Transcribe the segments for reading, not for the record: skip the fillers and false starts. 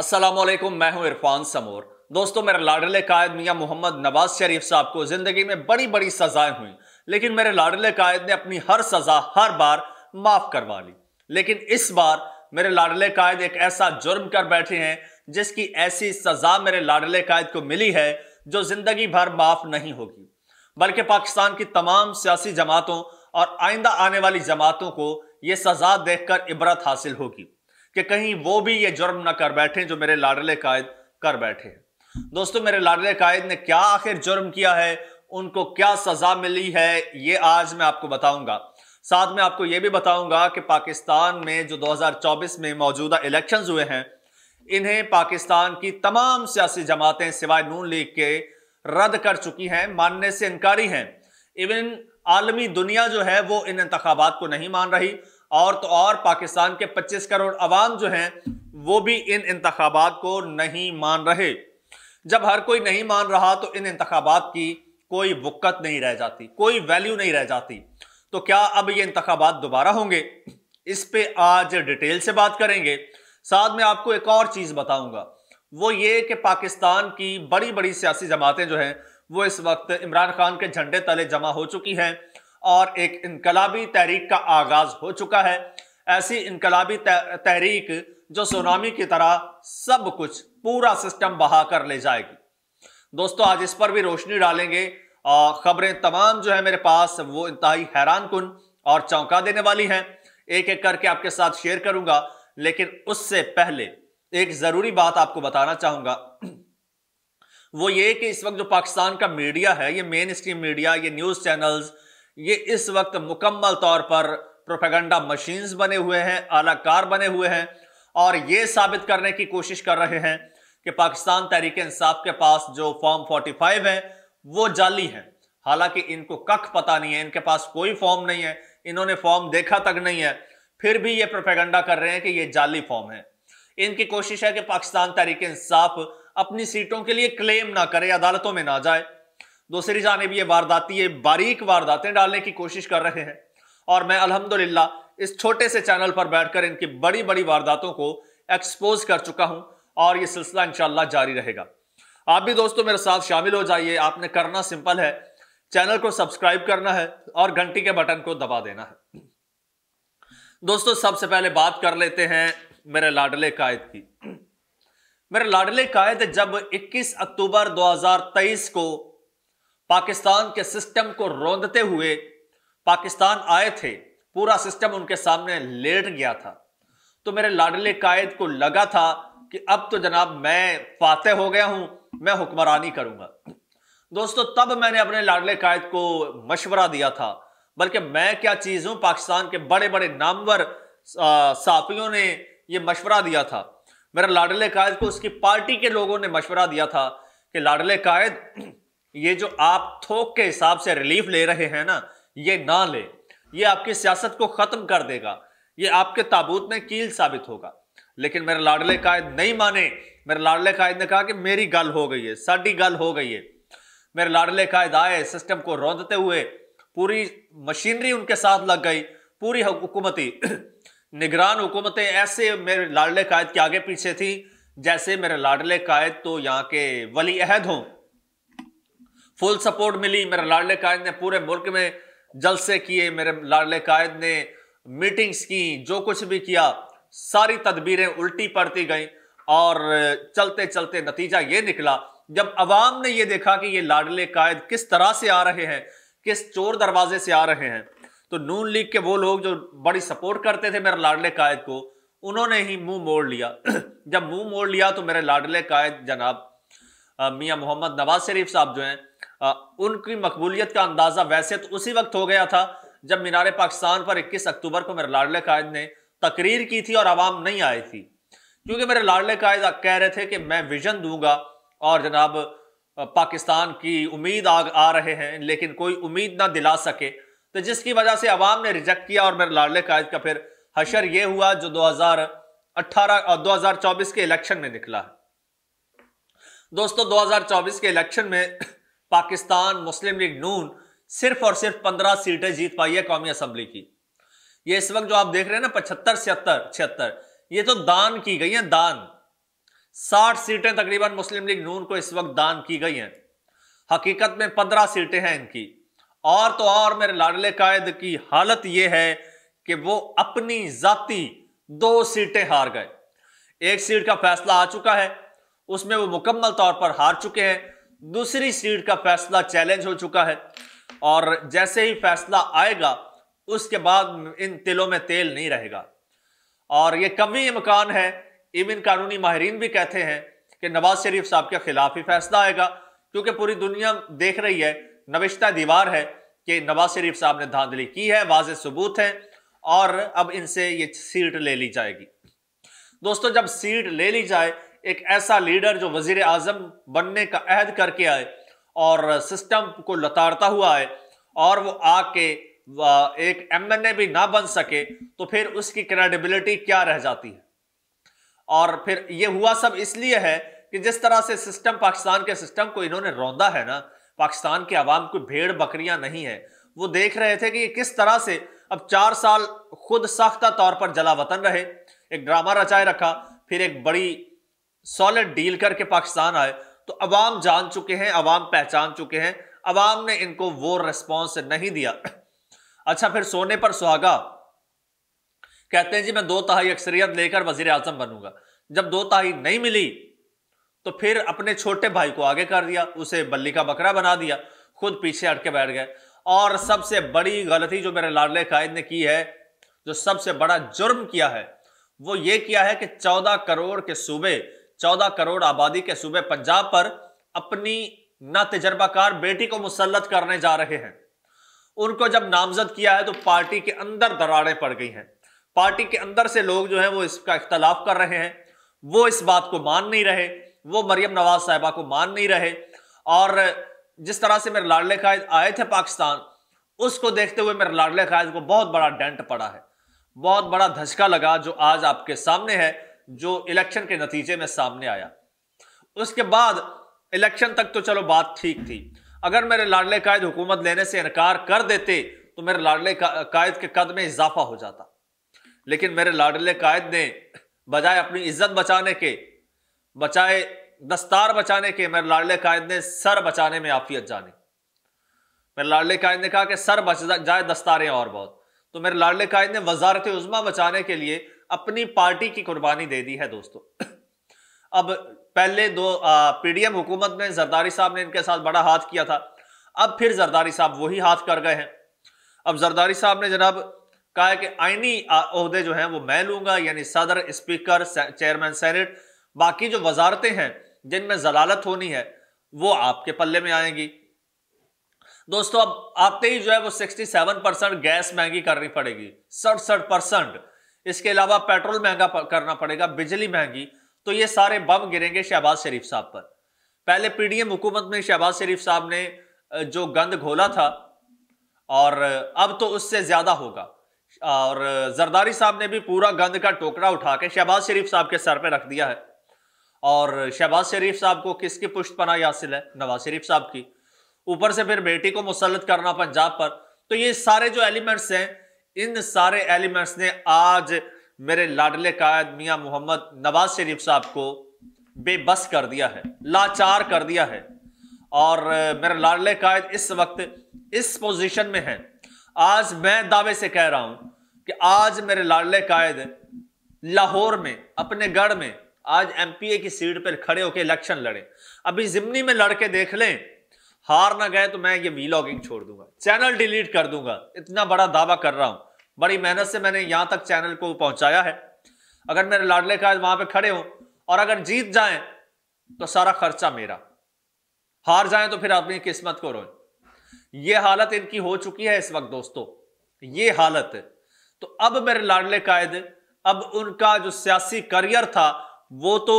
अस्सलामुअलैकुम, मैं हूं इरफान समोर। दोस्तों, मेरे लाडले कायद मियां मोहम्मद नवाज शरीफ साहब को जिंदगी में बड़ी बड़ी सजाएं हुई, लेकिन मेरे लाडले कायद ने अपनी हर सजा हर बार माफ करवा ली। लेकिन इस बार मेरे लाडले कायद एक ऐसा जुर्म कर बैठे हैं जिसकी ऐसी सजा मेरे लाडले कायद को मिली है जो जिंदगी भर माफ नहीं होगी, बल्कि पाकिस्तान की तमाम सियासी जमातों और आइंदा आने वाली जमातों को यह सजा देखकर इबरत हासिल होगी कि कहीं वो भी ये जुर्म ना कर बैठे जो मेरे लाडले कायद कर बैठे हैं। दोस्तों, मेरे लाडले कायद ने क्या आखिर जुर्म किया है, उनको क्या सजा मिली है, ये आज मैं आपको बताऊंगा। साथ में आपको यह भी बताऊंगा कि पाकिस्तान में जो 2024 में मौजूदा इलेक्शंस हुए हैं, इन्हें पाकिस्तान की तमाम सियासी जमातें सिवाय नून लीग के रद्द कर चुकी हैं, मानने से इनकारी हैं। इवन आलमी दुनिया जो है वो इन इंतखाबात को नहीं मान रही, और तो और पाकिस्तान के 25 करोड़ अवाम जो हैं वो भी इन इंतखाबात को नहीं मान रहे। जब हर कोई नहीं मान रहा तो इन इंतखाबात की कोई वक़्त नहीं रह जाती, कोई वैल्यू नहीं रह जाती। तो क्या अब ये इंतखाबात दोबारा होंगे? इस पे आज डिटेल से बात करेंगे। साथ में आपको एक और चीज बताऊंगा, वो ये कि पाकिस्तान की बड़ी बड़ी सियासी जमातें जो हैं वो इस वक्त इमरान खान के झंडे तले जमा हो चुकी हैं और एक इनकलाबी तहरीक का आगाज हो चुका है। ऐसी इनकलाबी तहरीक जो सुनामी की तरह सब कुछ पूरा सिस्टम बहा कर ले जाएगी। दोस्तों, आज इस पर भी रोशनी डालेंगे। खबरें तमाम जो है मेरे पास वो इंतहाई हैरान कुन और चौंका देने वाली हैं, एक एक करके आपके साथ शेयर करूंगा। लेकिन उससे पहले एक जरूरी बात आपको बताना चाहूंगा, वो ये कि इस वक्त जो पाकिस्तान का मीडिया है, ये मेन स्ट्रीम मीडिया, ये न्यूज चैनल्स, ये इस वक्त मुकम्मल तौर पर प्रोपेगेंडा मशीन्स बने हुए हैं, आलाकार बने हुए हैं और ये साबित करने की कोशिश कर रहे हैं कि पाकिस्तान तहरीक इंसाफ के पास जो फॉर्म 45 है वो जाली है। हालांकि इनको कख पता नहीं है, इनके पास कोई फॉर्म नहीं है, इन्होंने फॉर्म देखा तक नहीं है, फिर भी ये प्रोपेगेंडा कर रहे हैं कि ये जाली फॉर्म है। इनकी कोशिश है कि पाकिस्तान तहरीक इंसाफ अपनी सीटों के लिए क्लेम ना करे, अदालतों में ना जाए। दूसरी जानिब ये वारदाती, ये बारीक वारदातें डालने की कोशिश कर रहे हैं और मैं अल्हम्दुलिल्लाह इस छोटे से चैनल पर बैठकर इनकी बड़ी बड़ी वारदातों को एक्सपोज कर चुका हूं और ये सिलसिला इंशाअल्लाह जारी रहेगा। आप भी दोस्तों मेरे साथ शामिल हो जाइए। आपने करना सिंपल है, चैनल को सब्सक्राइब करना है और घंटी के बटन को दबा देना है। दोस्तों, सबसे पहले बात कर लेते हैं मेरे लाडले कायद की। मेरे लाडले कायद जब 21 अक्टूबर 2023 को पाकिस्तान के सिस्टम को रौंदते हुए पाकिस्तान आए थे, पूरा सिस्टम उनके सामने लेट गया था, तो मेरे लाडले कायद को लगा था कि अब तो जनाब मैं फातेह हो गया हूं, मैं हुक्मरानी करूंगा। दोस्तों, तब मैंने अपने लाडले कायद को मशवरा दिया था, बल्कि मैं क्या चीज हूं, पाकिस्तान के बड़े बड़े नामवर साफियों ने यह मशवरा दिया था। मेरे लाडले कायद को उसकी पार्टी के लोगों ने मशवरा दिया था कि लाडले कायद, ये जो आप थोक के हिसाब से रिलीफ ले रहे हैं ना, ये ना ले, ये आपकी सियासत को खत्म कर देगा, ये आपके ताबूत में कील साबित होगा। लेकिन मेरे लाडले कायद नहीं माने। मेरे लाडले कायद ने कहा कि मेरी गल हो गई है, साडी गल हो गई है। मेरे लाडले कायद आए, सिस्टम को रौंदते हुए, पूरी मशीनरी उनके साथ लग गई, पूरी हुकूमती निगरान हुकूमतें ऐसे मेरे लाडले कायद के आगे पीछे थी जैसे मेरे लाडले कायद तो यहाँ के वली अहद हों। फुल सपोर्ट मिली। मेरे लाडले कायद ने पूरे मुल्क में जलसे किए, मेरे लाडले कायद ने मीटिंग्स की, जो कुछ भी किया सारी तदबीरें उल्टी पड़ती गई और चलते चलते नतीजा ये निकला, जब अवाम ने ये देखा कि ये लाडले कायद किस तरह से आ रहे हैं, किस चोर दरवाजे से आ रहे हैं, तो नून लीग के वो लोग जो बड़ी सपोर्ट करते थे मेरे लाडले कायद को, उन्होंने ही मुंह मोड़ लिया। जब मुंह मोड़ लिया तो मेरे लाडले कायद जनाब मियां मोहम्मद नवाज शरीफ साहब जो हैं, उनकी मकबूलियत का अंदाजा वैसे तो उसी वक्त हो गया था जब मीनार पाकिस्तान पर 21 अक्टूबर को मेरे लाडले कायद ने तकरीर की थी और आवाम नहीं आई थी, क्योंकि मेरे लाडले कायद कह रहे थे कि मैं विजन दूंगा और जनाब पाकिस्तान की उम्मीद आ रहे हैं, लेकिन कोई उम्मीद ना दिला सके, तो जिसकी वजह से अवाम ने रिजेक्ट किया और मेरे लाडले कायद का फिर हशर ये हुआ जो 2018 और 2024 के इलेक्शन में निकला है। दोस्तों, 2024 के इलेक्शन में पाकिस्तान मुस्लिम लीग नून सिर्फ और सिर्फ 15 सीटें जीत पाई है कौमी असम्बली की। ये इस वक्त जो आप देख रहे हैं ना 75, 76, 76, ये तो दान की गई है, दान। 60 सीटें तकरीबन मुस्लिम लीग नून को इस वक्त दान की गई हैं। हकीकत में 15 सीटें हैं इनकी। और तो और मेरे लाडले कायद की हालत यह है कि वो अपनी जाती 2 सीटें हार गए। 1 सीट का फैसला आ चुका है, उसमें वो मुकम्मल तौर पर हार चुके हैं। दूसरी सीट का फैसला चैलेंज हो चुका है और जैसे ही फैसला आएगा उसके बाद इन तिलों में तेल नहीं रहेगा। और यह कभी इम्कान है, इवन कानूनी माहिरीन भी कहते हैं कि नवाज शरीफ साहब के खिलाफ ही फैसला आएगा, क्योंकि पूरी दुनिया देख रही है, नविश्ता दीवार है कि नवाज शरीफ साहब ने धांधली की है, वाज़ेह सबूत है और अब इनसे ये सीट ले ली जाएगी। दोस्तों, जब सीट ले ली जाए, एक ऐसा लीडर जो वजीर आजम बनने का अहद करके आए और सिस्टम को लताड़ता हुआ आए और वो आके एक एमएनए भी ना बन सके, तो फिर उसकी क्रेडिबिलिटी क्या रह जाती है। और फिर ये हुआ सब इसलिए है कि जिस तरह से सिस्टम, पाकिस्तान के सिस्टम को इन्होंने रौंदा है ना, पाकिस्तान के अवाम कोई भेड़ बकरियां नहीं है। वो देख रहे थे कि किस तरह से अब 4 साल खुद साख्ता तौर पर जला वतन रहे, एक ड्रामा रचाए रखा, फिर एक बड़ी सॉलिड डील करके पाकिस्तान आए, तो अवाम जान चुके हैं, अवाम पहचान चुके हैं, अवाम ने इनको वो रिस्पॉन्स नहीं दिया। अच्छा, फिर सोने पर सुहागा कहते हैं जी मैं 2/3 अक्सरियत लेकर वजीर आजम बनूंगा। जब 2/3 नहीं मिली तो फिर अपने छोटे भाई को आगे कर दिया, उसे बल्ली का बकरा बना दिया, खुद पीछे हट के बैठ गए। और सबसे बड़ी गलती जो मेरे लाडले कायद ने की है, जो सबसे बड़ा जुर्म किया है, वो ये किया है कि 14 करोड़ के सूबे, 14 करोड़ आबादी के सूबे पंजाब पर अपनी ना तजर्बाकार बेटी को मुसल्लत करने जा रहे हैं। उनको जब नामजद किया है तो पार्टी के अंदर दरारें पड़ गई हैं। पार्टी के अंदर से लोग जो हैं वो इसका इख्तलाफ कर रहे हैं, वो इस बात को मान नहीं रहे, वो मरियम नवाज साहिबा को मान नहीं रहे। और जिस तरह से मेरे लाडले कायद आए थे पाकिस्तान, उसको देखते हुए मेरे लाडले कायद को बहुत बड़ा डेंट पड़ा है, बहुत बड़ा धचका लगा, जो आज आपके सामने है, जो इलेक्शन के नतीजे में सामने आया। उसके बाद इलेक्शन तक तो चलो बात ठीक थी। अगर मेरे लाडले कायद हुकूमत लेने से इनकार कर देते तो मेरे लाडले कायद के कद में इजाफा हो जाता। लेकिन मेरे लाडले कायद ने बजाय अपनी इज्जत बचाने के, बचाए दस्तार बचाने के, मेरे लाडले कायद ने सर बचाने में आफियत जानी। मेरे लाडले कायद ने कहा कि सर बच जाए, दस्तारें और बहुत। तो मेरे लाडले कायद ने वजारत उज़्मा बचाने के लिए अपनी पार्टी की कुर्बानी दे दी है दोस्तों। अब पहले पीडीएम हुकूमत में जरदारी साहब ने इनके साथ बड़ा हाथ किया था, अब फिर जरदारी साहब वही हाथ कर गए हैं। अब जरदारी साहब ने जनाब कहा है कि आईनी ओहदे जो हैं वो मैं लूंगा, यानी सदर, स्पीकर, चेयरमैन सेनेट, बाकी जो वजारतें हैं जिनमें जलालत होनी है वो आपके पल्ले में आएंगी। दोस्तों, अब आते ही जो है वो 67% गैस महंगी करनी पड़ेगी, 67%। इसके अलावा पेट्रोल महंगा करना पड़ेगा, बिजली महंगी। तो ये सारे बम गिरेंगे शहबाज शरीफ साहब पर। पहले पीडीएम हुकूमत में शहबाज शरीफ साहब ने जो गंद घोला था, और अब तो उससे ज्यादा होगा। और जरदारी साहब ने भी पूरा गंद का टोकरा उठा के शहबाज शरीफ साहब के सर पे रख दिया है। और शहबाज शरीफ साहब को किसकी पुष्टपनाही हासिल है? नवाज शरीफ साहब की। ऊपर से फिर बेटी को मुसल्लत करना पंजाब पर। तो ये सारे जो एलिमेंट्स हैं, इन सारे एलिमेंट्स ने आज मेरे लाडले कायद मियां मोहम्मद नवाज शरीफ साहब को बेबस कर दिया है, लाचार कर दिया है। और मेरे लाडले कायद इस वक्त इस पोजीशन में है। आज मैं दावे से कह रहा हूं कि आज मेरे लाडले कायद लाहौर में, अपने गढ़ में, आज एमपीए की सीट पर खड़े होकर इलेक्शन लड़े। अभी जिमनी में लड़के देख लें, हार ना गए तो मैं ये वीलॉगिंग छोड़ दूंगा, चैनल डिलीट कर दूंगा। इतना बड़ा दावा कर रहा हूं, बड़ी मेहनत से मैंने यहां तक चैनल को पहुंचाया है। अगर मेरे लाडले कायद वहां पे खड़े हो और अगर जीत जाएं तो सारा खर्चा मेरा, हार जाएं तो फिर अपनी किस्मत को रोएं। ये हालत इनकी हो चुकी है इस वक्त दोस्तों, ये हालत। तो अब मेरे लाडले कायद, अब उनका जो सियासी करियर था वो तो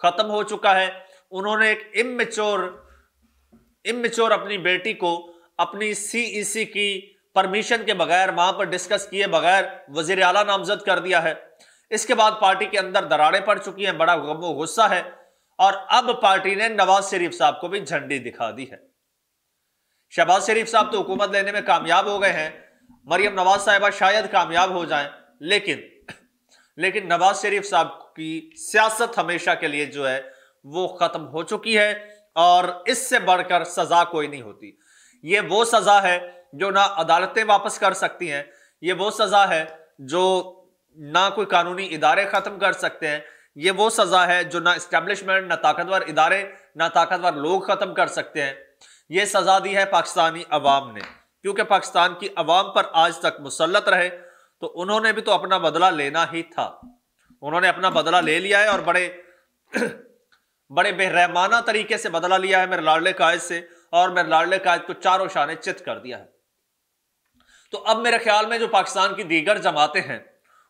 खत्म हो चुका है। उन्होंने एक इमेच्योर अपनी बेटी को अपनी सीईसी की परमिशन के बगैर, वहां पर डिस्कस किए बगैर वजीर आला नामजद कर दिया है। इसके बाद पार्टी के अंदर दरारें पड़ चुकी हैं, बड़ा गम गुस्सा है। और अब पार्टी ने नवाज शरीफ साहब को भी झंडी दिखा दी है। शहबाज शरीफ साहब तो हुकूमत लेने में कामयाब हो गए हैं, मरियम नवाज साहिबा शायद कामयाब हो जाएं, लेकिन नवाज शरीफ साहब की सियासत हमेशा के लिए जो है वो खत्म हो चुकी है और इससे बढ़कर सजा कोई नहीं होती। ये वो सजा है जो ना अदालतें वापस कर सकती हैं, ये वो सजा है जो ना कोई कानूनी इदारे खत्म कर सकते हैं, ये वो सजा है जो ना एस्टेब्लिशमेंट, ना ताकतवर इदारे, ना ताकतवर लोग खत्म कर सकते हैं। ये सजा दी है पाकिस्तानी अवाम ने, क्योंकि पाकिस्तान की अवाम पर आज तक मुसल्लत रहे तो उन्होंने भी तो अपना बदला लेना ही था। उन्होंने अपना बदला ले लिया है और बड़े बड़े बेरहमाना तरीके से बदला लिया है मेरे लाडले कायद से, और मेरे लाडले कायद को चारों शाने चित कर दिया है। तो अब मेरे ख्याल में जो पाकिस्तान की दीगर जमातें हैं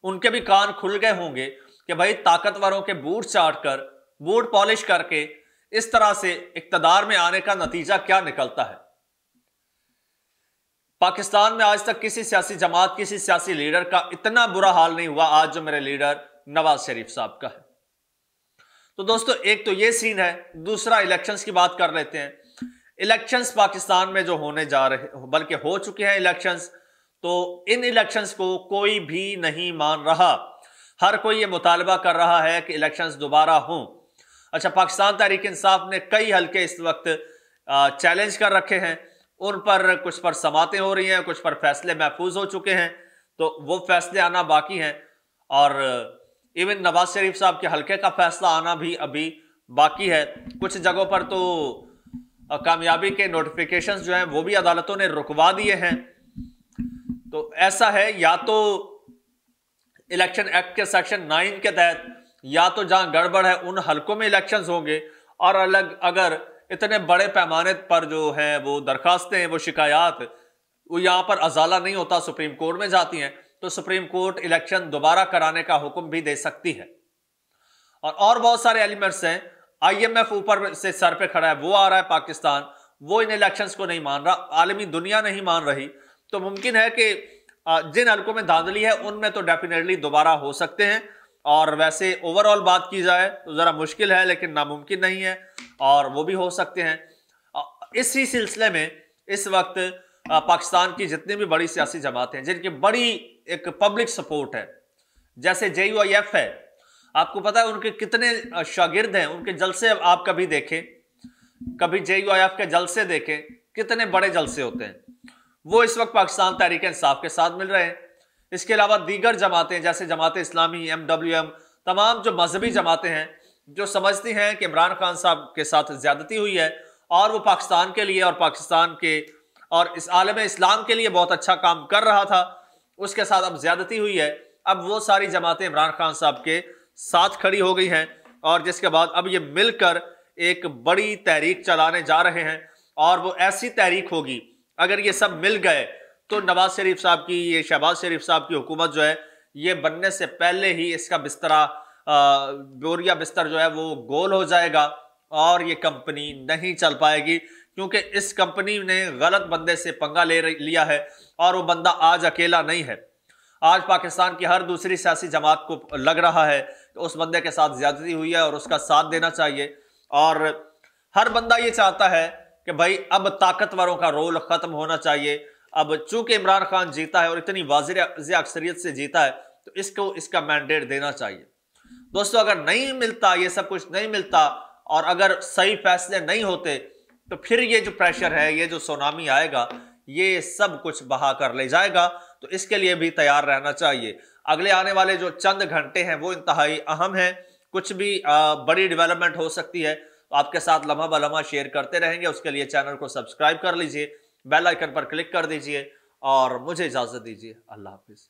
उनके भी कान खुल गए होंगे कि भाई ताकतवरों के बूट चाट कर, बूट पॉलिश करके इस तरह से इक्तदार में आने का नतीजा क्या निकलता है। पाकिस्तान में आज तक किसी सियासी जमात, किसी सियासी लीडर का इतना बुरा हाल नहीं हुआ आज जो मेरे लीडर नवाज शरीफ साहब का है। तो दोस्तों एक तो ये सीन है, दूसरा इलेक्शंस की बात कर लेते हैं। इलेक्शंस पाकिस्तान में जो होने जा रहे, बल्कि हो चुके हैं इलेक्शंस, तो इन इलेक्शंस को कोई भी नहीं मान रहा। हर कोई ये मुतालबा कर रहा है कि इलेक्शंस दोबारा हों। अच्छा, पाकिस्तान तहरीक इंसाफ ने कई हल्के इस वक्त चैलेंज कर रखे हैं, उन पर कुछ पर समातें हो रही हैं, कुछ पर फैसले महफूज हो चुके हैं, तो वो फैसले आना बाकी हैं। और इवन नवाज शरीफ साहब के हल्के का फैसला आना भी अभी बाकी है। कुछ जगहों पर तो कामयाबी के नोटिफिकेशंस जो हैं वो भी अदालतों ने रुकवा दिए हैं। तो ऐसा है, या तो इलेक्शन एक्ट के सेक्शन 9 के तहत या तो जहां गड़बड़ है उन हलकों में इलेक्शंस होंगे, और अलग अगर इतने बड़े पैमाने पर जो है वो दरखास्तें, वो शिकायत, वो यहां पर अजाला नहीं होता, सुप्रीम कोर्ट में जाती हैं, तो सुप्रीम कोर्ट इलेक्शन दोबारा कराने का हुक्म भी दे सकती है। और बहुत सारे एलिमेंट्स हैं। IMF ऊपर से सर पे खड़ा है, वो आ रहा है पाकिस्तान, वो इन इलेक्शंस को नहीं मान रहा, आलमी दुनिया नहीं मान रही। तो मुमकिन है कि जिन हलकों में धांधली है उनमें तो डेफिनेटली दोबारा हो सकते हैं। और वैसे ओवरऑल बात की जाए तो जरा मुश्किल है, लेकिन नामुमकिन नहीं है, और वो भी हो सकते हैं। इसी सिलसिले में इस वक्त पाकिस्तान की जितनी भी बड़ी सियासी जमातें हैं जिनकी बड़ी एक पब्लिक सपोर्ट है, जैसे JUIF है, आपको पता है उनके कितने शागिर्द हैं, उनके जलसे आप कभी देखें, कभी JUIF के जलसे देखें, कितने बड़े जलसे होते हैं। वो इस वक्त पाकिस्तान तहरीक इंसाफ के साथ मिल रहे हैं। इसके अलावा दीगर जमातें जैसे जमात इस्लामी, MWM, तमाम जो मजहबी जमातें हैं जो समझती हैं कि इमरान खान साहब के साथ ज्यादती हुई है और वो पाकिस्तान के लिए और पाकिस्तान के और इस आलम इस्लाम के लिए बहुत अच्छा काम कर रहा था, उसके साथ अब ज्यादती हुई है। अब वो सारी जमातें इमरान खान साहब के साथ खड़ी हो गई हैं, और जिसके बाद अब ये मिलकर एक बड़ी तहरीक चलाने जा रहे हैं। और वो ऐसी तहरीक होगी, अगर ये सब मिल गए तो नवाज शरीफ साहब की, ये शहबाज शरीफ साहब की हुकूमत जो है ये बनने से पहले ही इसका बिस्तरा, बोरिया बिस्तर जो है वो गोल हो जाएगा और ये कंपनी नहीं चल पाएगी, क्योंकि इस कंपनी ने गलत बंदे से पंगा ले लिया है। और वो बंदा आज अकेला नहीं है, आज पाकिस्तान की हर दूसरी सियासी जमात को लग रहा है कि उस बंदे के साथ ज्यादती हुई है और उसका साथ देना चाहिए। और हर बंदा ये चाहता है कि भाई अब ताकतवरों का रोल खत्म होना चाहिए। अब चूंकि इमरान खान जीता है और इतनी वाज़ेह अक्सरियत से जीता है, तो इसको इसका मैंडेट देना चाहिए। दोस्तों अगर नहीं मिलता, ये सब कुछ नहीं मिलता और अगर सही फैसले नहीं होते, तो फिर ये जो प्रेशर है, ये जो सुनामी आएगा, ये सब कुछ बहा कर ले जाएगा। तो इसके लिए भी तैयार रहना चाहिए। अगले आने वाले जो चंद घंटे हैं वो इंतहाई अहम हैं, कुछ भी बड़ी डेवलपमेंट हो सकती है। तो आपके साथ लम्हा ब लम्हा शेयर करते रहेंगे। उसके लिए चैनल को सब्सक्राइब कर लीजिए, बेल आइकन पर क्लिक कर दीजिए और मुझे इजाजत दीजिए। अल्लाह हाफिज।